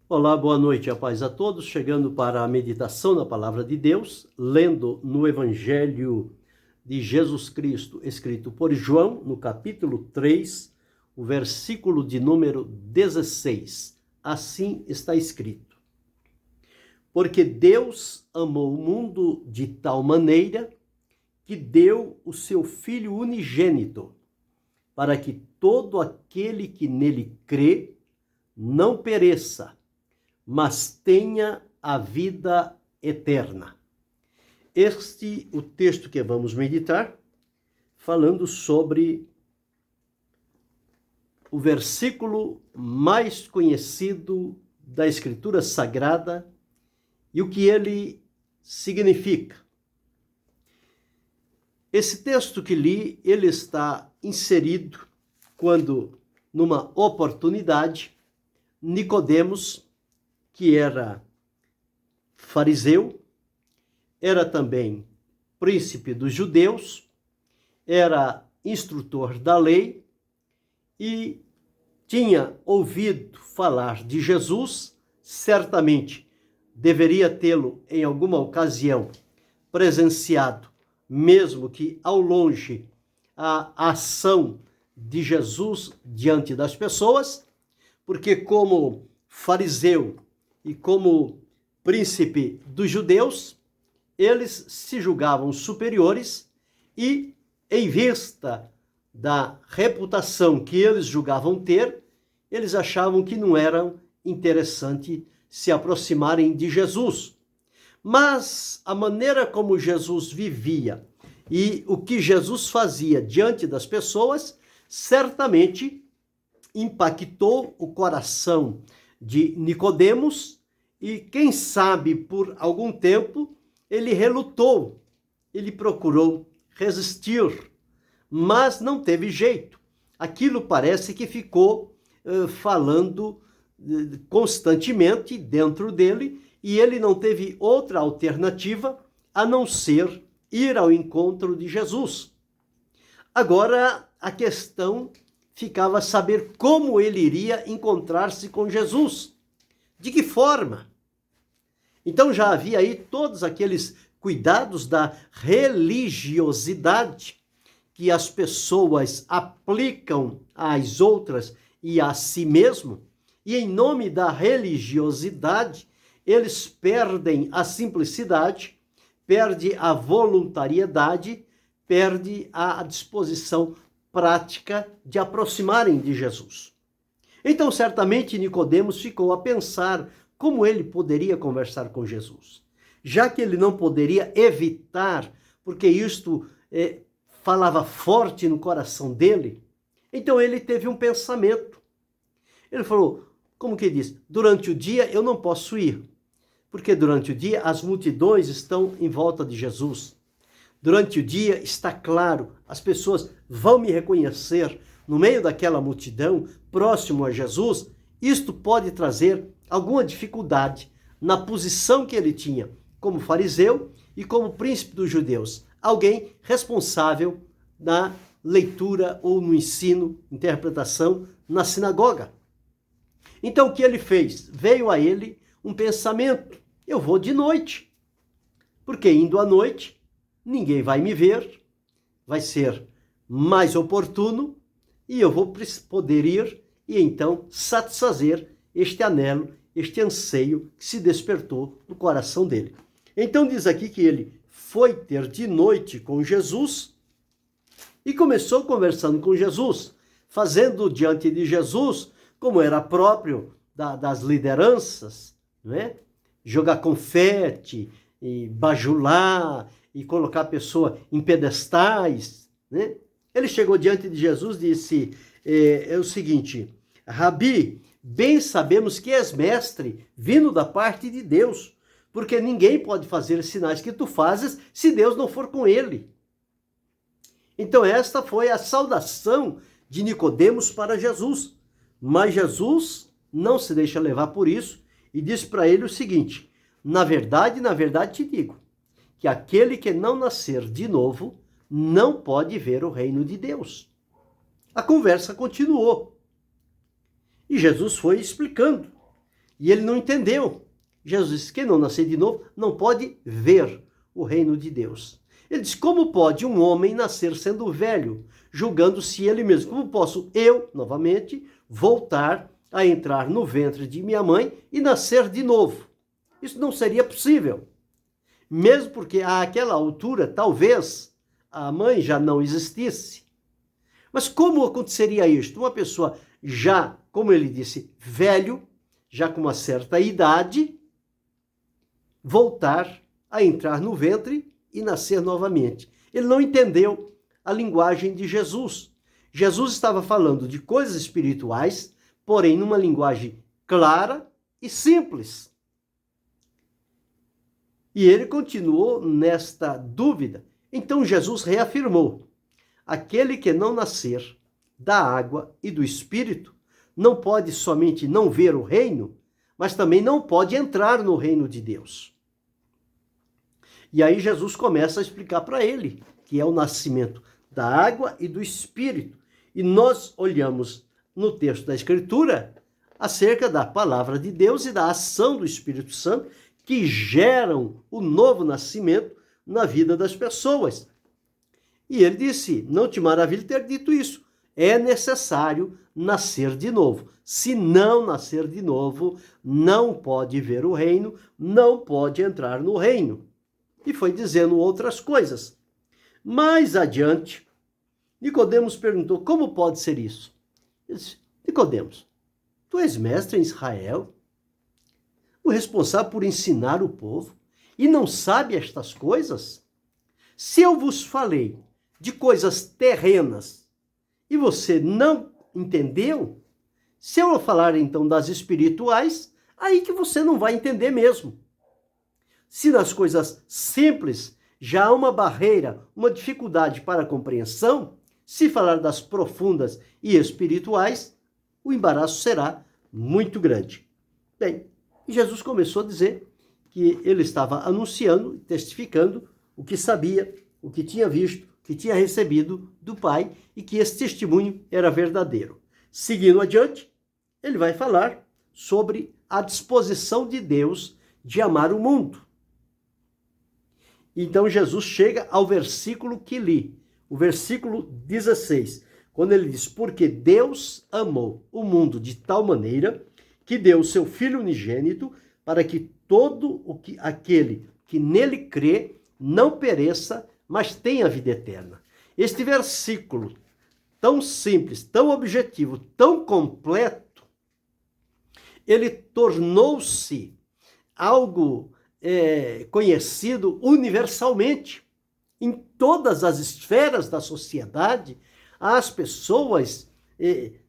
Olá, boa noite, a paz a todos. Chegando para a meditação na Palavra de Deus, lendo no Evangelho de Jesus Cristo, escrito por João, no capítulo 3, o versículo de número 16. Assim está escrito: Porque Deus amou o mundo de tal maneira que deu o seu Filho unigênito, para que todo aquele que nele crê não pereça, mas tenha a vida eterna. Este é o texto que vamos meditar, falando sobre o versículo mais conhecido da Escritura Sagrada e o que ele significa. Esse texto que li, ele está inserido quando, numa oportunidade, Nicodemos, que era fariseu, era também príncipe dos judeus, era instrutor da lei e tinha ouvido falar de Jesus, certamente deveria tê-lo em alguma ocasião presenciado, mesmo que ao longe, a ação de Jesus diante das pessoas, porque como fariseu e como príncipe dos judeus, eles se julgavam superiores e, em vista da reputação que eles julgavam ter, eles achavam que não era interessante se aproximarem de Jesus. Mas a maneira como Jesus vivia e o que Jesus fazia diante das pessoas, certamente impactou o coração de Nicodemos e, quem sabe, por algum tempo, ele relutou, ele procurou resistir, mas não teve jeito. Aquilo parece que ficou falando constantemente dentro dele e ele não teve outra alternativa a não ser ir ao encontro de Jesus. Agora, a questão ficava a saber como ele iria encontrar-se com Jesus. De que forma? Então já havia aí todos aqueles cuidados da religiosidade que as pessoas aplicam às outras e a si mesmo, e em nome da religiosidade, eles perdem a simplicidade, perdem a voluntariedade, perdem a disposição prática de aproximarem de Jesus. Então, certamente, Nicodemos ficou a pensar como ele poderia conversar com Jesus, já que ele não poderia evitar, porque isto falava forte no coração dele. Então ele teve um pensamento. Ele falou, como que diz, durante o dia eu não posso ir, porque durante o dia as multidões estão em volta de Jesus. Durante o dia, está claro, as pessoas vão me reconhecer no meio daquela multidão, próximo a Jesus. Isto pode trazer alguma dificuldade na posição que ele tinha como fariseu e como príncipe dos judeus. Alguém responsável na leitura ou no ensino, interpretação na sinagoga. Então o que ele fez? Veio a ele um pensamento, eu vou de noite, porque indo à noite, ninguém vai me ver, vai ser mais oportuno e eu vou poder ir e então satisfazer este anelo, este anseio que se despertou no coração dele. Então diz aqui que ele foi ter de noite com Jesus e começou conversando com Jesus, fazendo diante de Jesus, como era próprio das lideranças, não é? Jogar confete, e bajular, e colocar a pessoa em pedestais, né? Ele chegou diante de Jesus e disse, é o seguinte, Rabi, bem sabemos que és mestre, vindo da parte de Deus, porque ninguém pode fazer sinais que tu fazes se Deus não for com ele. Então esta foi a saudação de Nicodemos para Jesus, mas Jesus não se deixa levar por isso e diz para ele o seguinte, na verdade te digo, que aquele que não nascer de novo não pode ver o reino de Deus. A conversa continuou. E Jesus foi explicando E ele não entendeu. Jesus disse: quem não nascer de novo não pode ver o reino de Deus. Ele diz: como pode um homem nascer sendo velho, julgando-se ele mesmo? Como posso eu, novamente, voltar a entrar no ventre de minha mãe e nascer de novo? Isso não seria possível. Mesmo porque àquela altura, talvez, a mãe já não existisse. Mas como aconteceria isto? Uma pessoa já, como ele disse, velho, já com uma certa idade, voltar a entrar no ventre e nascer novamente. Ele não entendeu a linguagem de Jesus. Jesus estava falando de coisas espirituais, porém numa linguagem clara e simples. E ele continuou nesta dúvida. Então Jesus reafirmou: aquele que não nascer da água e do Espírito não pode somente não ver o reino, mas também não pode entrar no reino de Deus. E aí Jesus começa a explicar para ele que é o nascimento da água e do Espírito. E nós olhamos no texto da Escritura acerca da palavra de Deus e da ação do Espírito Santo que geram o novo nascimento na vida das pessoas. E ele disse: não te maravilhe ter dito isso, é necessário nascer de novo. Se não nascer de novo, não pode ver o reino, não pode entrar no reino. E foi dizendo outras coisas. Mais adiante, Nicodemos perguntou: como pode ser isso? Ele disse: Nicodemos, tu és mestre em Israel, o responsável por ensinar o povo, e não sabe estas coisas? Se eu vos falei de coisas terrenas e você não entendeu, se eu falar então das espirituais, aí que você não vai entender mesmo. Se nas coisas simples já há uma barreira, uma dificuldade para a compreensão, se falar das profundas e espirituais, o embaraço será muito grande. Bem, Jesus começou a dizer que ele estava anunciando, testificando o que sabia, o que tinha visto, o que tinha recebido do Pai e que esse testemunho era verdadeiro. Seguindo adiante, ele vai falar sobre a disposição de Deus de amar o mundo. Então Jesus chega ao versículo que li, o versículo 16, quando ele diz: porque Deus amou o mundo de tal maneira que deu o seu Filho unigênito para que aquele que nele crê não pereça, mas tenha vida eterna. Este versículo tão simples, tão objetivo, tão completo, ele tornou-se algo conhecido universalmente. Em todas as esferas da sociedade, as pessoas,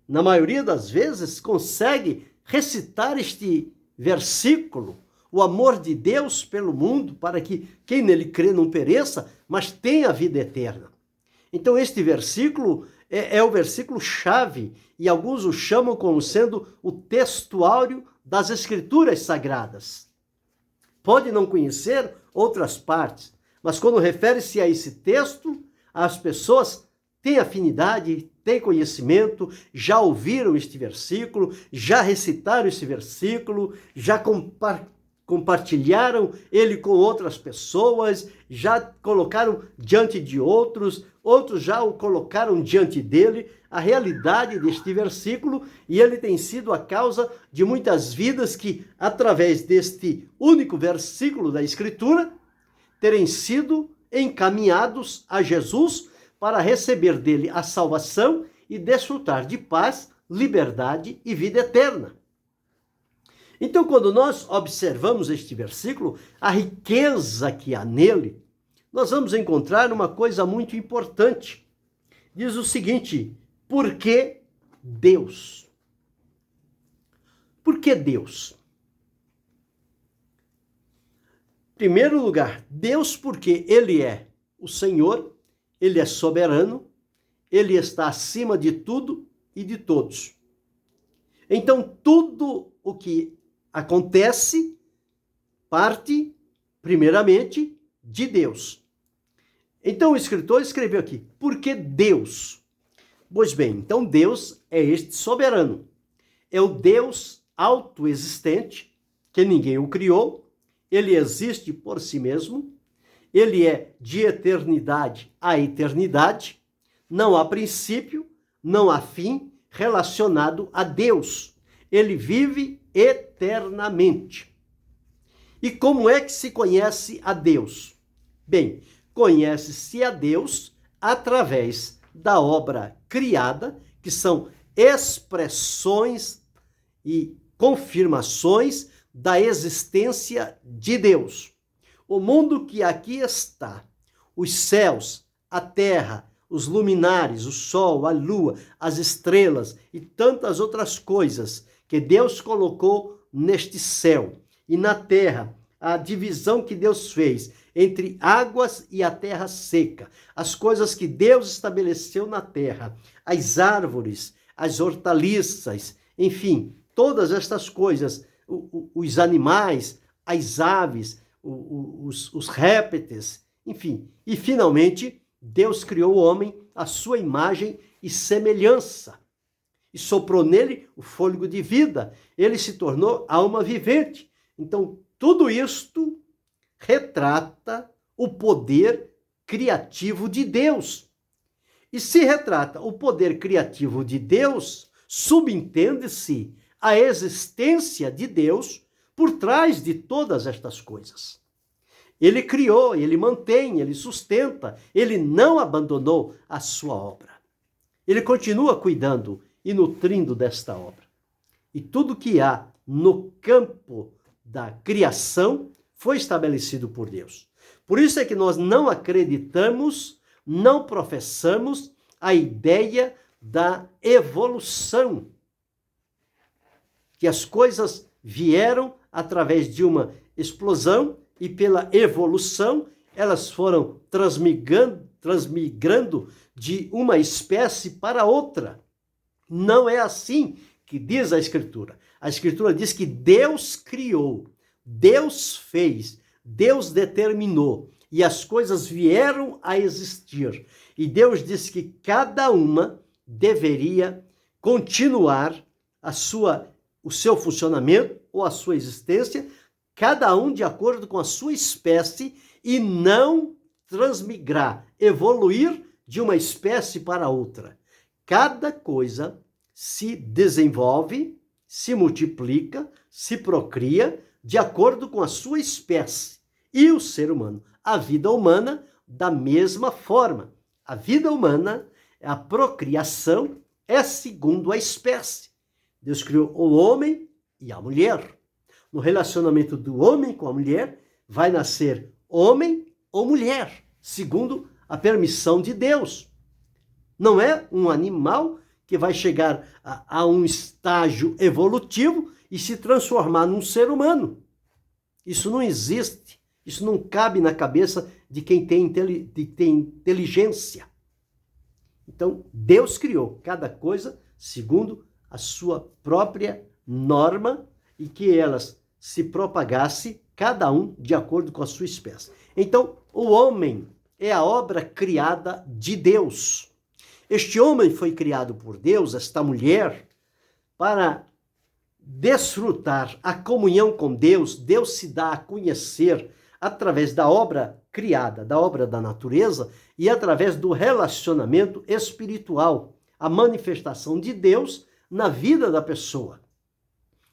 na maioria das vezes, conseguem recitar este versículo, o amor de Deus pelo mundo, para que quem nele crê não pereça, mas tenha vida eterna. Então este versículo é o versículo-chave, e alguns o chamam como sendo o textuário das Escrituras Sagradas. Pode não conhecer outras partes, mas quando refere-se a esse texto, as pessoas têm afinidade, têm conhecimento, já ouviram este versículo, já recitaram esse versículo, já compartilharam ele com outras pessoas, já colocaram diante de outros, outros já o colocaram diante dele, a realidade deste versículo, e ele tem sido a causa de muitas vidas que, através deste único versículo da Escritura, terem sido encaminhados a Jesus para receber dele a salvação e desfrutar de paz, liberdade e vida eterna. Então, quando nós observamos este versículo, a riqueza que há nele, nós vamos encontrar uma coisa muito importante. Diz o seguinte: por que Deus? Por que Deus? Em primeiro lugar, Deus, porque Ele é o Senhor, Ele é soberano, Ele está acima de tudo e de todos. Então, tudo o que acontece parte, primeiramente, de Deus. Então, o escritor escreveu aqui: por que Deus? Pois bem, então Deus é este soberano, é o Deus autoexistente, que ninguém o criou, ele existe por si mesmo, ele é de eternidade a eternidade, não há princípio, não há fim relacionado a Deus. Ele vive eternamente. E como é que se conhece a Deus? Bem, conhece-se a Deus através da obra criada, que são expressões e confirmações da existência de Deus. O mundo que aqui está, os céus, a terra, os luminares, o sol, a lua, as estrelas e tantas outras coisas que Deus colocou neste céu e na terra, a divisão que Deus fez entre águas e a terra seca, as coisas que Deus estabeleceu na terra, as árvores, as hortaliças, enfim, todas estas coisas, os animais, as aves, os répteis, enfim. E, finalmente, Deus criou o homem à sua imagem e semelhança. E soprou nele o fôlego de vida. Ele se tornou alma vivente. Então, tudo isto retrata o poder criativo de Deus. E se retrata o poder criativo de Deus, subentende-se a existência de Deus por trás de todas estas coisas. Ele criou, ele mantém, ele sustenta, ele não abandonou a sua obra. Ele continua cuidando e nutrindo desta obra. E tudo que há no campo da criação foi estabelecido por Deus. Por isso é que nós não acreditamos, não professamos a ideia da evolução, que as coisas vieram através de uma explosão e pela evolução elas foram transmigrando de uma espécie para outra. Não é assim que diz a Escritura. A Escritura diz que Deus criou, Deus fez, Deus determinou e as coisas vieram a existir. E Deus disse que cada uma deveria continuar o seu funcionamento ou a sua existência, cada um de acordo com a sua espécie e não transmigrar, evoluir de uma espécie para outra. Cada coisa se desenvolve, se multiplica, se procria de acordo com a sua espécie. E o ser humano, a vida humana, da mesma forma. A vida humana, a procriação, é segundo a espécie. Deus criou o homem e a mulher. No relacionamento do homem com a mulher, vai nascer homem ou mulher, segundo a permissão de Deus. Não é um animal que vai chegar a um estágio evolutivo e se transformar num ser humano. Isso não existe. Isso não cabe na cabeça de quem tem inteligência. Então, Deus criou cada coisa segundo a sua própria norma e que elas se propagasse, cada um de acordo com a sua espécie. Então, o homem é a obra criada de Deus. Este homem foi criado por Deus, esta mulher, para desfrutar a comunhão com Deus. Deus se dá a conhecer através da obra criada, da obra da natureza e através do relacionamento espiritual, a manifestação de Deus na vida da pessoa.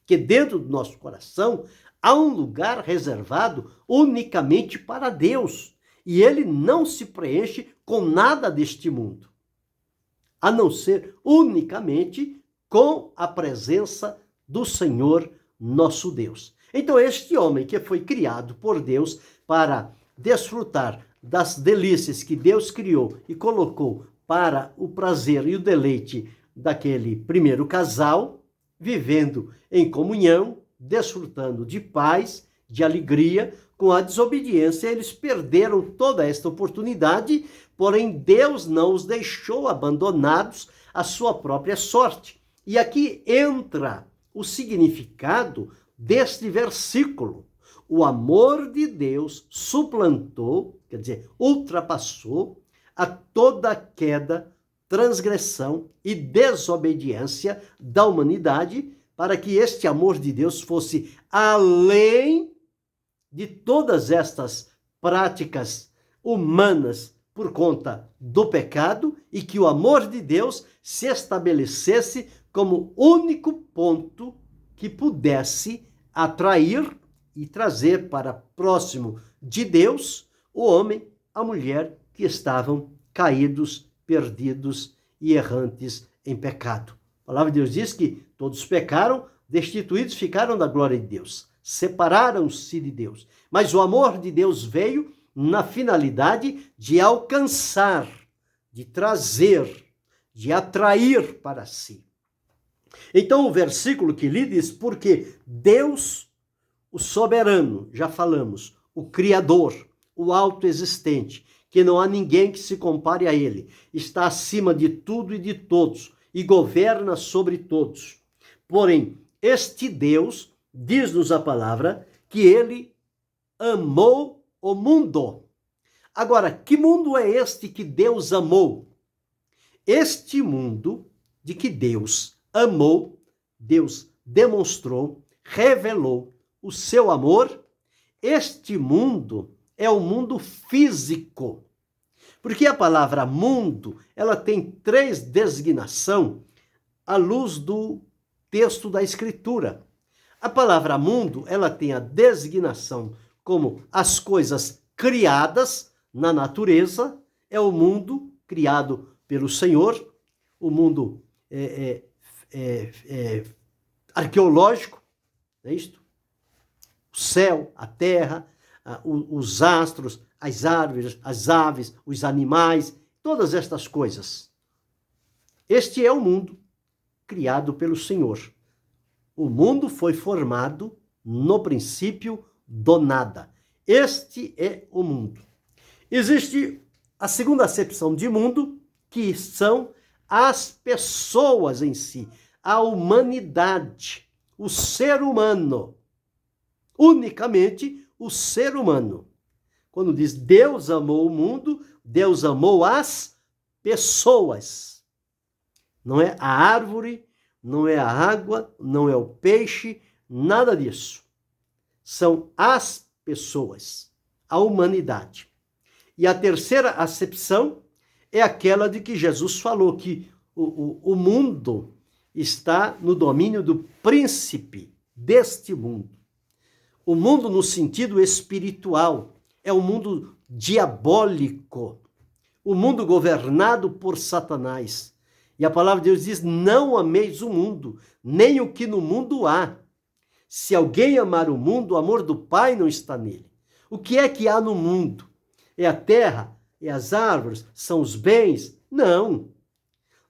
Que dentro do nosso coração há um lugar reservado unicamente para Deus e ele não se preenche com nada deste mundo, a não ser unicamente com a presença do Senhor nosso Deus. Então, este homem que foi criado por Deus para desfrutar das delícias que Deus criou e colocou para o prazer e o deleite daquele primeiro casal, vivendo em comunhão, desfrutando de paz, de alegria, com a desobediência, eles perderam toda esta oportunidade, porém Deus não os deixou abandonados à sua própria sorte. E aqui entra o significado deste versículo. O amor de Deus suplantou, quer dizer, ultrapassou a toda queda, transgressão e desobediência da humanidade para que este amor de Deus fosse além de todas estas práticas humanas por conta do pecado e que o amor de Deus se estabelecesse como único ponto que pudesse atrair e trazer para próximo de Deus o homem, a mulher que estavam caídos, perdidos e errantes em pecado. A palavra de Deus diz que todos pecaram, destituídos ficaram da glória de Deus, separaram-se de Deus. Mas o amor de Deus veio na finalidade de alcançar, de trazer, de atrair para si. Então o versículo que li diz, porque Deus, o soberano, já falamos, o Criador, o autoexistente, que não há ninguém que se compare a ele, está acima de tudo e de todos, e governa sobre todos. Porém, este Deus, diz-nos a palavra, que ele amou o mundo. Agora, que mundo é este que Deus amou? Este mundo de que Deus amou, Deus demonstrou, revelou o seu amor, este mundo é o mundo físico. Porque a palavra mundo, ela tem 3 designações à luz do texto da Escritura. A palavra mundo, ela tem a designação como as coisas criadas na natureza, é o mundo criado pelo Senhor, o mundo arqueológico, não é isto? O céu, a terra, os astros, as árvores, as aves, os animais, todas estas coisas. Este é o mundo criado pelo Senhor. O mundo foi formado no princípio do nada. Este é o mundo. Existe a segunda acepção de mundo, que são as pessoas em si, a humanidade, o ser humano. Unicamente o ser humano. Quando diz Deus amou o mundo, Deus amou as pessoas. Não é a árvore, não é a água, não é o peixe, nada disso. São as pessoas, a humanidade. E a terceira acepção é aquela de que Jesus falou que o mundo está no domínio do príncipe deste mundo. O mundo no sentido espiritual é um mundo diabólico, o mundo governado por Satanás. E a palavra de Deus diz, não ameis o mundo, nem o que no mundo há. Se alguém amar o mundo, o amor do Pai não está nele. O que é que há no mundo? É a terra? É as árvores? São os bens? Não.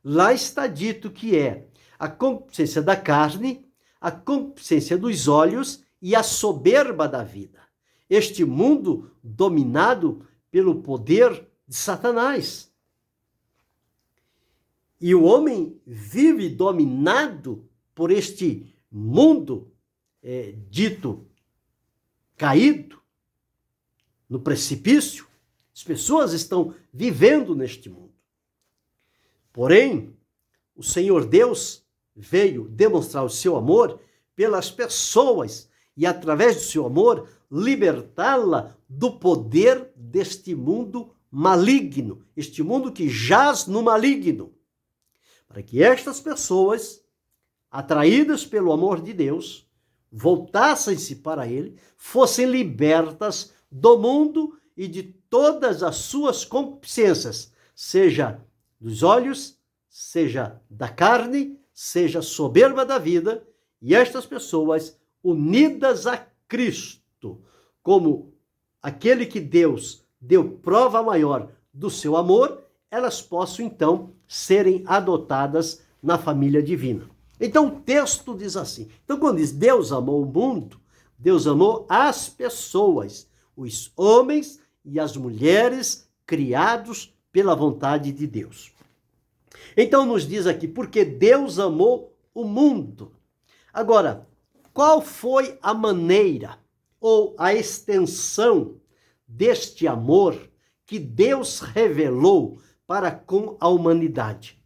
Lá está dito que é a concupiscência da carne, a concupiscência dos olhos e a soberba da vida. Este mundo dominado pelo poder de Satanás. E o homem vive dominado por este mundo dito caído, no precipício. As pessoas estão vivendo neste mundo. Porém, o Senhor Deus veio demonstrar o seu amor pelas pessoas e, através do seu amor, libertá-la do poder deste mundo maligno, este mundo que jaz no maligno, para que estas pessoas, atraídas pelo amor de Deus, voltassem-se para ele, fossem libertas do mundo e de todas as suas concupiscências, seja dos olhos, seja da carne, seja soberba da vida, e estas pessoas unidas a Cristo, como aquele que Deus deu prova maior do seu amor, elas possam então serem adotadas na família divina. Então o texto diz assim, então quando diz Deus amou o mundo, Deus amou as pessoas, os homens e as mulheres criados pela vontade de Deus. Então nos diz aqui, porque Deus amou o mundo. Agora, qual foi a maneira ou a extensão deste amor que Deus revelou para com a humanidade?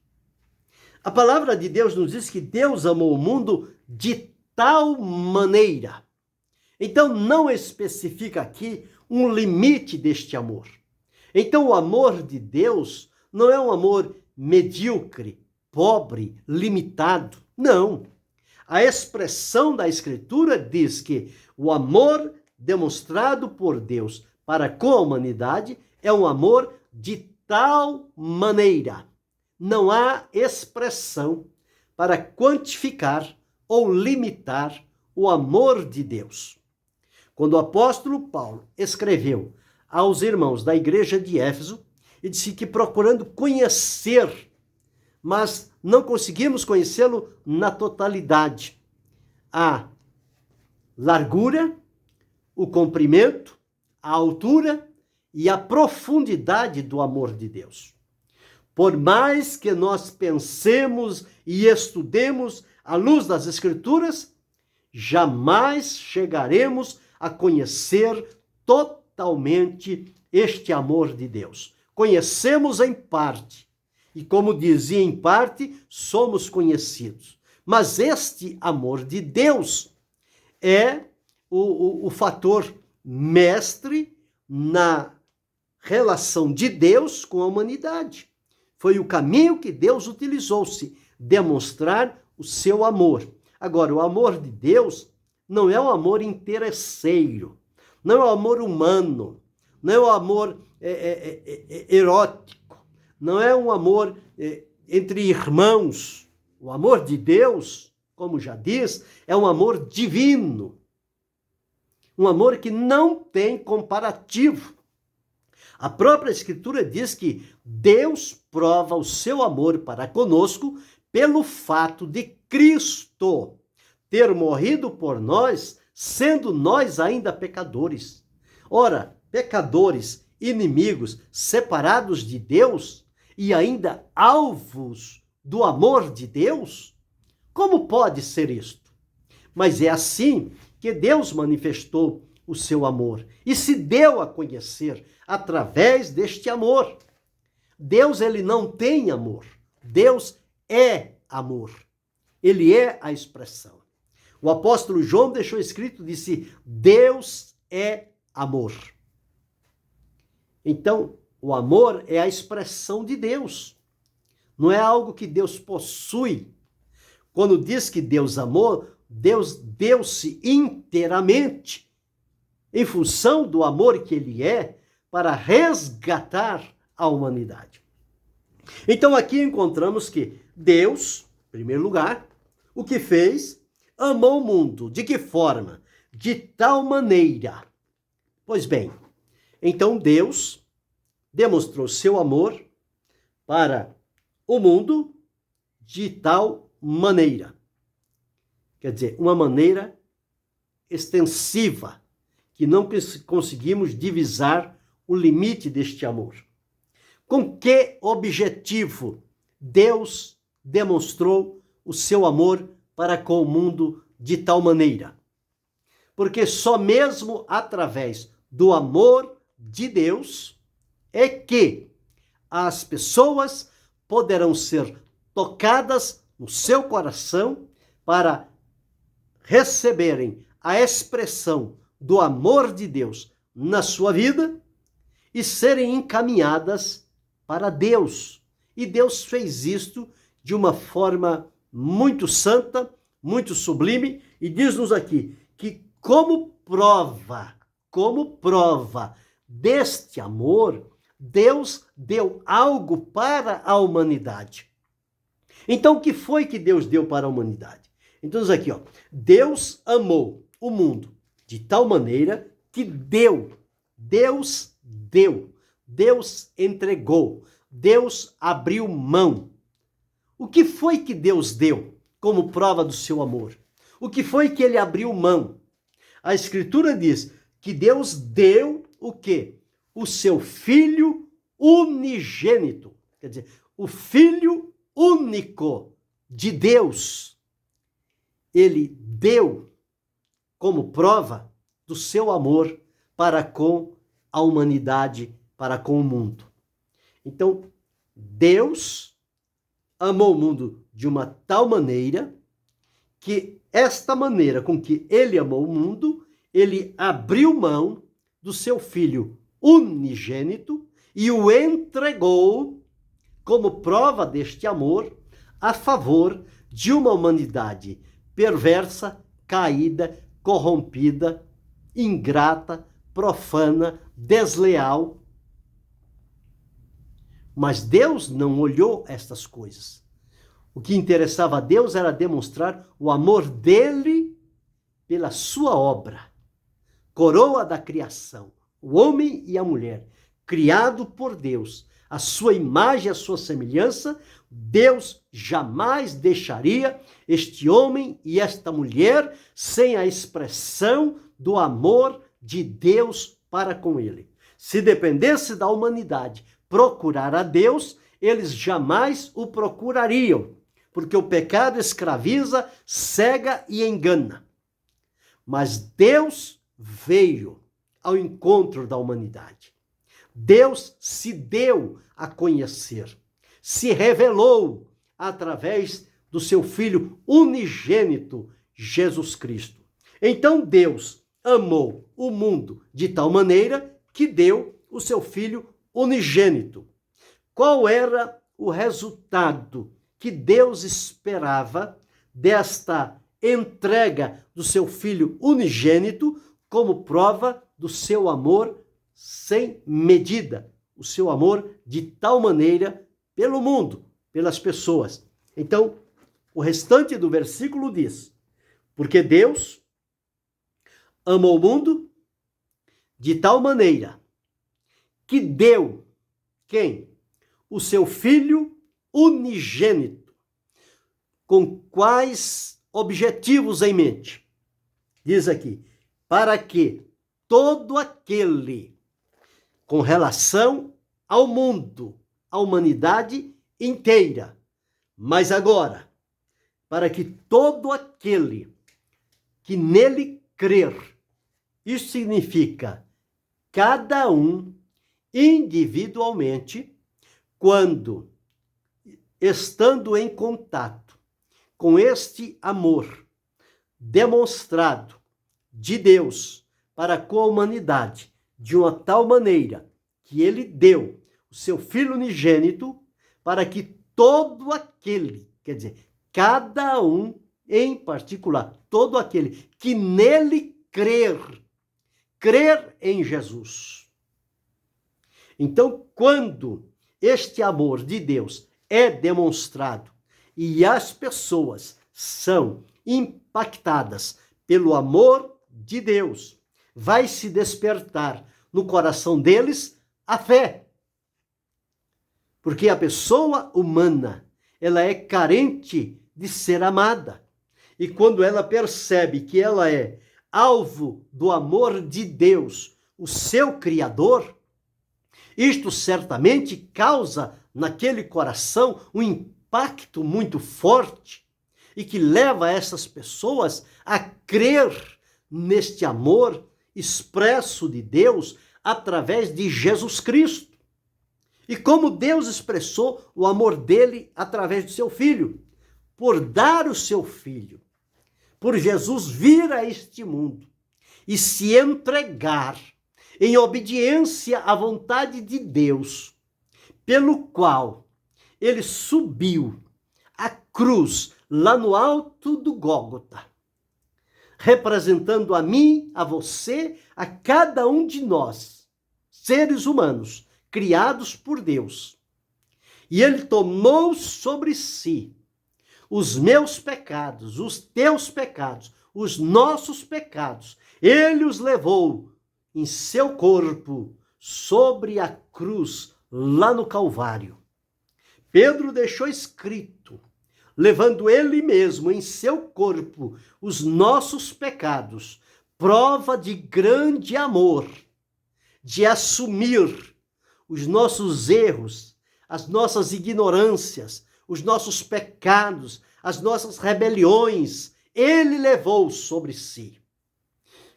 A palavra de Deus nos diz que Deus amou o mundo de tal maneira. Então, não especifica aqui um limite deste amor. Então, o amor de Deus não é um amor medíocre, pobre, limitado. Não. A expressão da Escritura diz que o amor demonstrado por Deus para com a humanidade é um amor de tal maneira. Não há expressão para quantificar ou limitar o amor de Deus. Quando o apóstolo Paulo escreveu aos irmãos da igreja de Éfeso, e disse que procurando conhecer, mas não conseguimos conhecê-lo na totalidade, a largura, o comprimento, a altura e a profundidade do amor de Deus. Por mais que nós pensemos e estudemos à luz das Escrituras, jamais chegaremos a conhecer totalmente este amor de Deus. Conhecemos em parte, e como dizia em parte, somos conhecidos. Mas este amor de Deus é o fator mestre na relação de Deus com a humanidade. Foi o caminho que Deus utilizou-se, demonstrar o seu amor. Agora, o amor de Deus não é um amor interesseiro, não é um amor humano, não é um amor erótico, não é um amor entre irmãos. O amor de Deus, como já diz, é um amor divino, um amor que não tem comparativo. A própria Escritura diz que Deus prova o seu amor para conosco pelo fato de Cristo ter morrido por nós, sendo nós ainda pecadores. Ora, pecadores, inimigos, separados de Deus e ainda alvos do amor de Deus? Como pode ser isto? Mas é assim que Deus manifestou o seu amor e se deu a conhecer através deste amor. Deus, ele não tem amor. Deus é amor. Ele é a expressão. O apóstolo João deixou escrito, disse, Deus é amor. Então, o amor é a expressão de Deus. Não é algo que Deus possui. Quando diz que Deus amou, Deus deu-se inteiramente em função do amor que ele é para resgatar a humanidade. Então aqui encontramos que Deus, em primeiro lugar, o que fez? Amou o mundo. De que forma? De tal maneira. Pois bem, então Deus demonstrou seu amor para o mundo de tal maneira. Quer dizer, uma maneira extensiva, que não conseguimos divisar o limite deste amor. Com que objetivo Deus demonstrou o seu amor para com o mundo de tal maneira? Porque só mesmo através do amor de Deus é que as pessoas poderão ser tocadas no seu coração para receberem a expressão do amor de Deus na sua vida e serem encaminhadas para Deus. E Deus fez isto de uma forma muito santa, muito sublime, e diz-nos aqui que como prova deste amor, Deus deu algo para a humanidade. Então, o que foi que Deus deu para a humanidade? Então, diz aqui, Deus amou o mundo de tal maneira que Deus entregou, Deus abriu mão. O que foi que Deus deu como prova do seu amor? O que foi que ele abriu mão? A Escritura diz que Deus deu o quê? O seu Filho unigênito, quer dizer, o Filho único de Deus. Ele deu como prova do seu amor para com a humanidade, para com o mundo. Então, Deus amou o mundo de uma tal maneira que esta maneira com que ele amou o mundo, ele abriu mão do seu filho unigênito e o entregou como prova deste amor a favor de uma humanidade perversa, caída, corrompida, ingrata, profana, desleal. Mas Deus não olhou estas coisas. O que interessava a Deus era demonstrar o amor dele pela sua obra. Coroa da criação, o homem e a mulher, criado por Deus, a sua imagem, a sua semelhança, Deus jamais deixaria este homem e esta mulher sem a expressão do amor de Deus para com ele. Se dependesse da humanidade procurar a Deus, eles jamais o procurariam, porque o pecado escraviza, cega e engana. Mas Deus veio ao encontro da humanidade. Deus se deu a conhecer, se revelou através do seu Filho unigênito, Jesus Cristo. Então Deus amou o mundo de tal maneira que deu o seu Filho unigênito. Qual era o resultado que Deus esperava desta entrega do seu Filho unigênito como prova do seu amor sem medida, o seu amor de tal maneira pelo mundo, pelas pessoas? Então, o restante do versículo diz: porque Deus amou o mundo de tal maneira que deu, quem? O seu Filho unigênito. Com quais objetivos em mente? Diz aqui: para que todo aquele, com relação ao mundo, à humanidade inteira, mas agora, para que todo aquele que nele crer, isso significa cada um individualmente, quando estando em contato com este amor demonstrado de Deus para com a humanidade, de uma tal maneira que ele deu o seu Filho unigênito para que todo aquele, quer dizer, cada um em particular, todo aquele que nele crer em Jesus. Então, quando este amor de Deus é demonstrado e as pessoas são impactadas pelo amor de Deus, vai se despertar no coração deles a fé. Porque a pessoa humana, ela é carente de ser amada. E quando ela percebe que ela é alvo do amor de Deus, o seu Criador, isto certamente causa naquele coração um impacto muito forte e que leva essas pessoas a crer neste amor expresso de Deus através de Jesus Cristo. E como Deus expressou o amor dele através do seu Filho, por dar o seu Filho, por Jesus vir a este mundo e se entregar em obediência à vontade de Deus, pelo qual ele subiu a cruz lá no alto do Gólgota, representando a mim, a você, a cada um de nós, seres humanos, criados por Deus. E ele tomou sobre si os meus pecados, os teus pecados, os nossos pecados. Ele os levou em seu corpo sobre a cruz, lá no Calvário. Pedro deixou escrito, levando ele mesmo em seu corpo os nossos pecados, prova de grande amor, de assumir os nossos erros, as nossas ignorâncias, os nossos pecados, as nossas rebeliões, ele levou sobre si,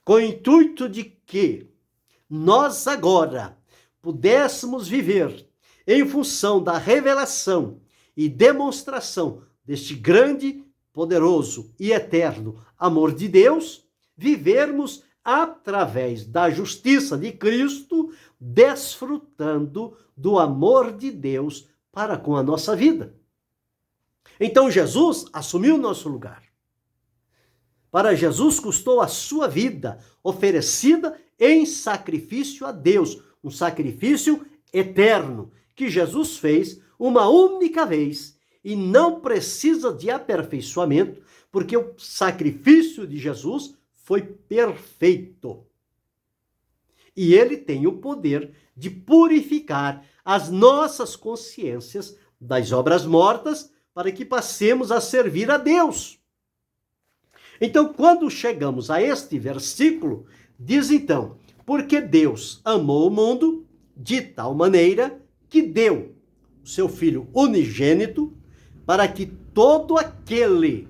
com o intuito de que nós agora pudéssemos viver em função da revelação e demonstração deste grande poderoso e eterno amor de Deus, vivermos através da justiça de Cristo, desfrutando do amor de Deus para com a nossa vida. Então Jesus assumiu o nosso lugar. Para Jesus custou a sua vida, oferecida em sacrifício a Deus, um sacrifício eterno, que Jesus fez uma única vez e não precisa de aperfeiçoamento, porque o sacrifício de Jesus foi perfeito. E ele tem o poder de purificar as nossas consciências das obras mortas para que passemos a servir a Deus. Então, quando chegamos a este versículo, diz então, porque Deus amou o mundo de tal maneira que deu o seu Filho unigênito para que todo aquele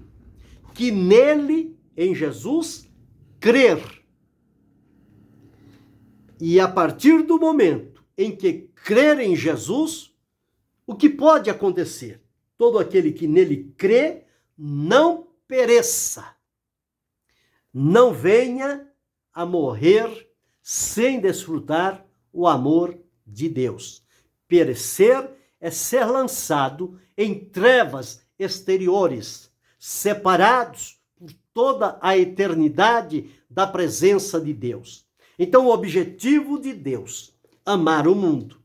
que nele, em Jesus, crer. E a partir do momento em que crer em Jesus, o que pode acontecer? Todo aquele que nele crê não pereça, não venha a morrer sem desfrutar o amor de Deus. Perecer é ser lançado em trevas exteriores, separados por toda a eternidade da presença de Deus. Então, o objetivo de Deus, amar o mundo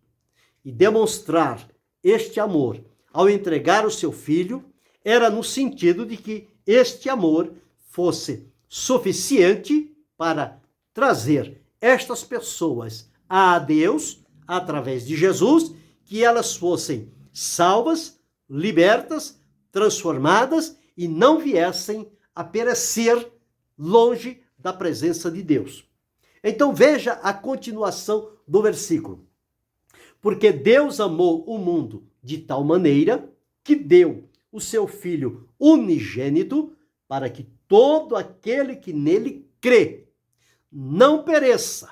e demonstrar este amor ao entregar o seu Filho, era no sentido de que este amor fosse suficiente para trazer estas pessoas a Deus através de Jesus, que elas fossem salvas, libertas, transformadas e não viessem a perecer longe da presença de Deus. Então veja a continuação do versículo. Porque Deus amou o mundo de tal maneira que deu o seu Filho unigênito para que todo aquele que nele crê não pereça,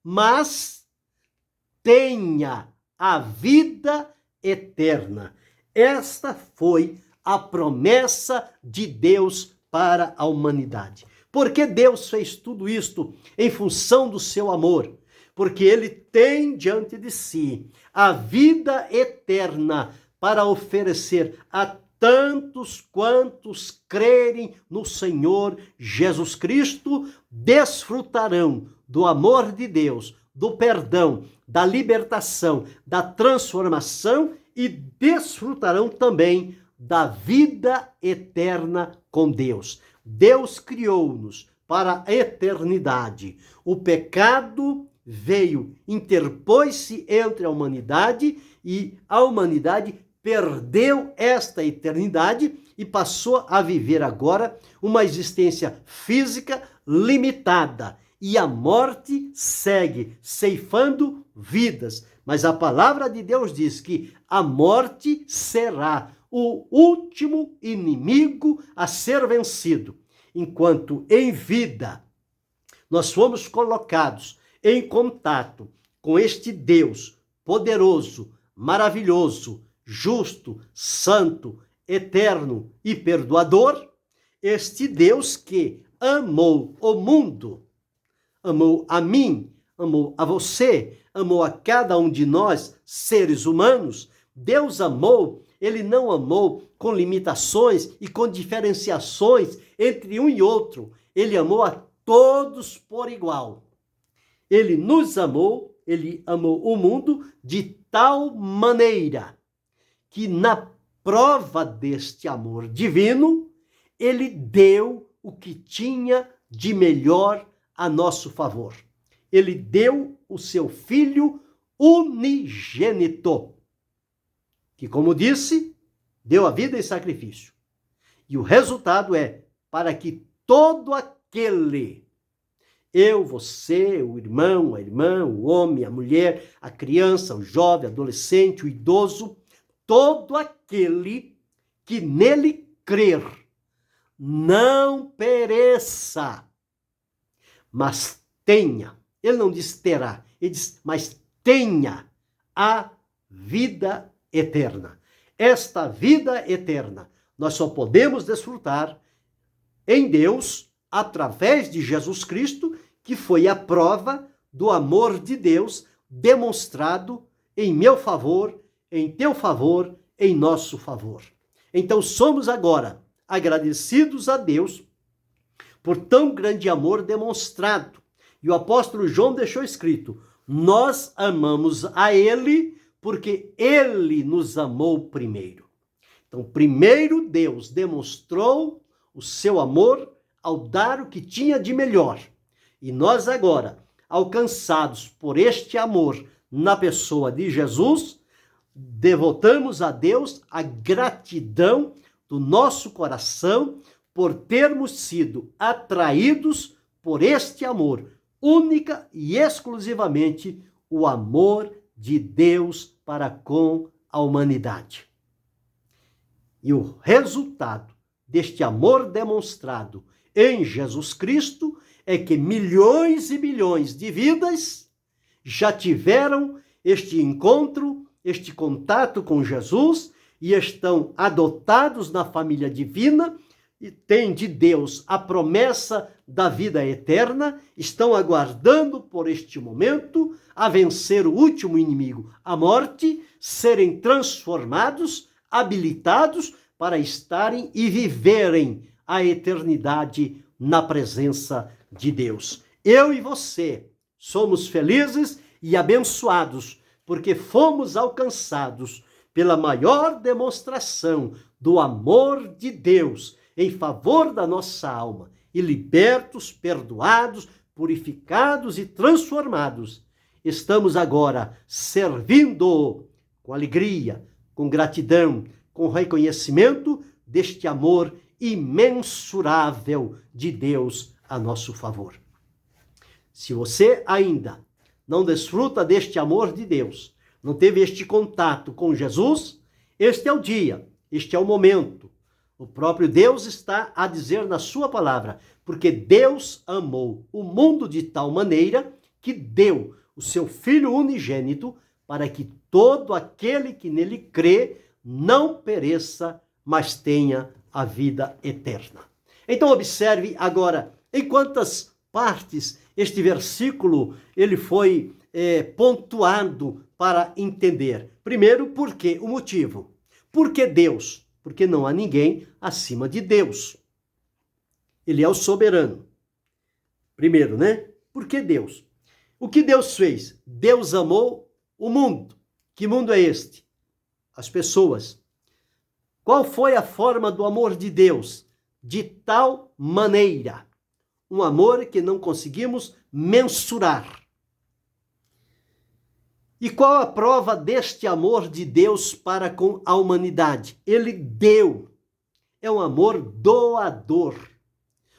mas tenha a vida eterna. Esta foi a promessa de Deus para a humanidade. Porque Deus fez tudo isto em função do seu amor, porque ele tem diante de si a vida eterna para oferecer a tantos quantos crerem no Senhor Jesus Cristo, desfrutarão do amor de Deus, do perdão, da libertação, da transformação e desfrutarão também da vida eterna com Deus. Deus criou-nos para a eternidade. O pecado veio, interpôs-se entre a humanidade e a humanidade perdeu esta eternidade e passou a viver agora uma existência física limitada. E a morte segue ceifando vidas. Mas a palavra de Deus diz que a morte será o último inimigo a ser vencido. Enquanto em vida nós fomos colocados em contato com este Deus poderoso, maravilhoso, justo, santo, eterno e perdoador, este Deus que amou o mundo, amou a mim, amou a você, amou a cada um de nós, seres humanos. Deus amou, ele não amou com limitações e com diferenciações entre um e outro. Ele amou a todos por igual. Ele nos amou, ele amou o mundo de tal maneira que na prova deste amor divino, ele deu o que tinha de melhor a nosso favor. Ele deu o seu Filho unigênito, que, como disse, deu a vida em sacrifício. E o resultado é para que todo aquele, eu, você, o irmão, a irmã, o homem, a mulher, a criança, o jovem, o adolescente, o idoso, todo aquele que nele crer, não pereça, mas tenha. Ele não diz terá, ele diz, mas tenha a vida eterna. Esta vida eterna Nós só podemos desfrutar em Deus através de Jesus Cristo, que foi a prova do amor de Deus demonstrado em meu favor, em teu favor, em nosso favor. Então somos agora agradecidos a Deus por tão grande amor demonstrado. E o apóstolo João deixou escrito: nós amamos a Ele porque Ele nos amou primeiro. Então, primeiro Deus demonstrou o seu amor ao dar o que tinha de melhor. E nós agora, alcançados por este amor na pessoa de Jesus, devotamos a Deus a gratidão do nosso coração por termos sido atraídos por este amor, única e exclusivamente o amor de Deus para com a humanidade. E o resultado deste amor demonstrado em Jesus Cristo é que milhões e milhões de vidas já tiveram este encontro, este contato com Jesus e estão adotados na família divina e têm de Deus a promessa da vida eterna, estão aguardando por este momento a vencer o último inimigo, a morte, serem transformados, habilitados para estarem e viverem a eternidade na presença de Deus. Eu e você somos felizes e abençoados porque fomos alcançados pela maior demonstração do amor de Deus em favor da nossa alma e libertos, perdoados, purificados e transformados. Estamos agora servindo com alegria, com gratidão, com reconhecimento deste amor imensurável de Deus a nosso favor. Se você ainda não desfruta deste amor de Deus, não teve este contato com Jesus, este é o dia, este é o momento. O próprio Deus está a dizer na sua palavra, porque Deus amou o mundo de tal maneira que deu o seu Filho unigênito para que todo aquele que nele crê não pereça, mas tenha a vida eterna. Então observe agora em quantas partes este versículo ele foi pontuado para entender. Primeiro, por quê? O motivo. Por que Deus? Porque não há ninguém acima de Deus. Ele é o soberano. Primeiro, né? Por que Deus? O que Deus fez? Deus amou o mundo. Que mundo é este? As pessoas. Qual foi a forma do amor de Deus? De tal maneira. Um amor que não conseguimos mensurar. E qual a prova deste amor de Deus para com a humanidade? Ele deu. É um amor doador.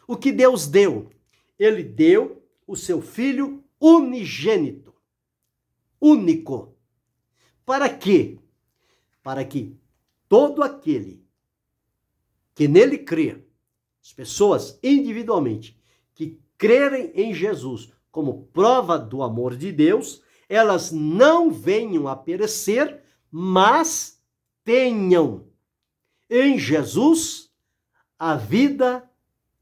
O que Deus deu? Ele deu o seu Filho unigênito. Único. Para quê? Para que todo aquele que nele crê, as pessoas individualmente, que crerem em Jesus como prova do amor de Deus, elas não venham a perecer, mas tenham em Jesus a vida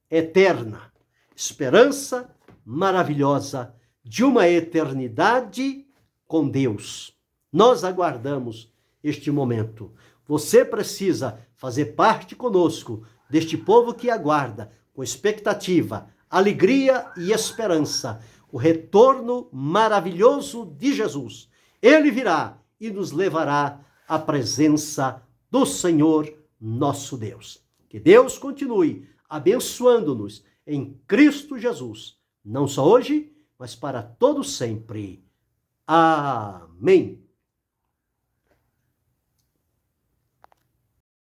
eterna, esperança maravilhosa de uma eternidade com Deus. Nós aguardamos este momento. Você precisa fazer parte conosco deste povo que aguarda com expectativa, alegria e esperança o retorno maravilhoso de Jesus. Ele virá e nos levará à presença do Senhor nosso Deus. Que Deus continue abençoando-nos em Cristo Jesus, não só hoje, mas para todo sempre. Amém.